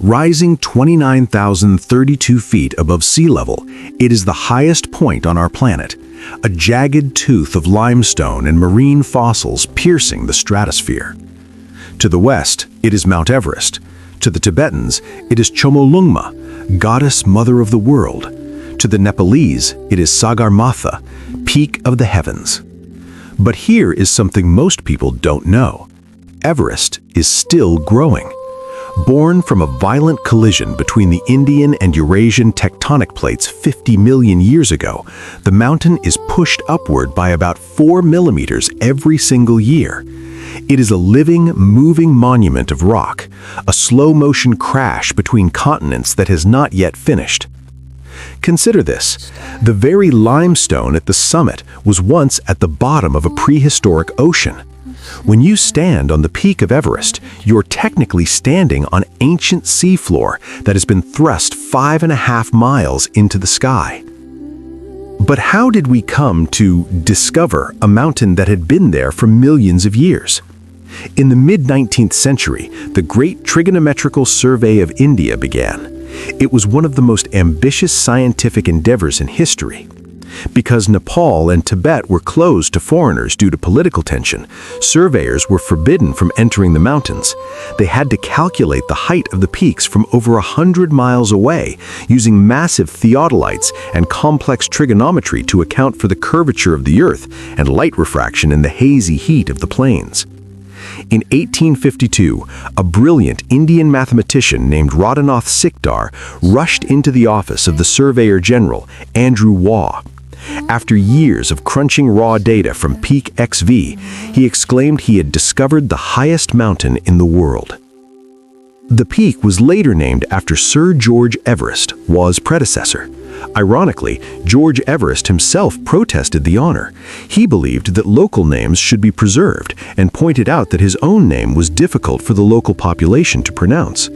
Rising 29,032 feet above sea level, it is the highest point on our planet, a jagged tooth of limestone and marine fossils piercing the stratosphere. To the west, it is Mount Everest. To the Tibetans, it is Chomolungma, goddess mother of the world. To the Nepalese, it is Sagarmatha, peak of the heavens. But here is something most people don't know. Everest is still growing. Born from a violent collision between the Indian and Eurasian tectonic plates 50 million years ago, the mountain is pushed upward by about 4 millimeters every single year. It is a living, moving monument of rock, a slow-motion crash between continents that has not yet finished. Consider this: the very limestone at the summit was once at the bottom of a prehistoric ocean. When you stand on the peak of Everest, you're technically standing on ancient seafloor that has been thrust 5.5 miles into the sky. But how did we come to discover a mountain that had been there for millions of years? In the mid-19th century, the Great Trigonometrical Survey of India began. It was one of the most ambitious scientific endeavors in history. Because Nepal and Tibet were closed to foreigners due to political tension, surveyors were forbidden from entering the mountains. They had to calculate the height of the peaks from over 100 miles away, using massive theodolites and complex trigonometry to account for the curvature of the Earth and light refraction in the hazy heat of the plains. In 1852, a brilliant Indian mathematician named Radhanath Sikdar rushed into the office of the Surveyor General, Andrew Waugh. After years of crunching raw data from Peak XV, he exclaimed he had discovered the highest mountain in the world. The peak was later named after Sir George Everest, Waugh's predecessor. Ironically, George Everest himself protested the honor. He believed that local names should be preserved and pointed out that his own name was difficult for the local population to pronounce.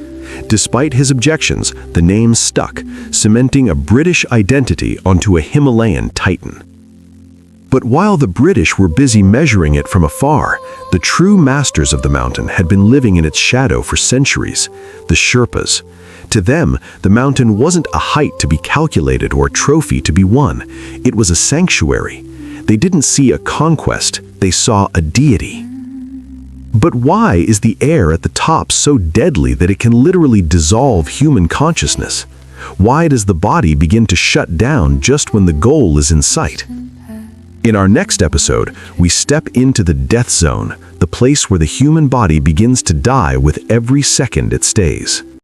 Despite his objections, the name stuck, cementing a British identity onto a Himalayan titan. But while the British were busy measuring it from afar, the true masters of the mountain had been living in its shadow for centuries, the Sherpas. To them, the mountain wasn't a height to be calculated or a trophy to be won. It was a sanctuary. They didn't see a conquest, they saw a deity. But why is the air at the top so deadly that it can literally dissolve human consciousness? Why does the body begin to shut down just when the goal is in sight? In our next episode, we step into the death zone, the place where the human body begins to die with every second it stays.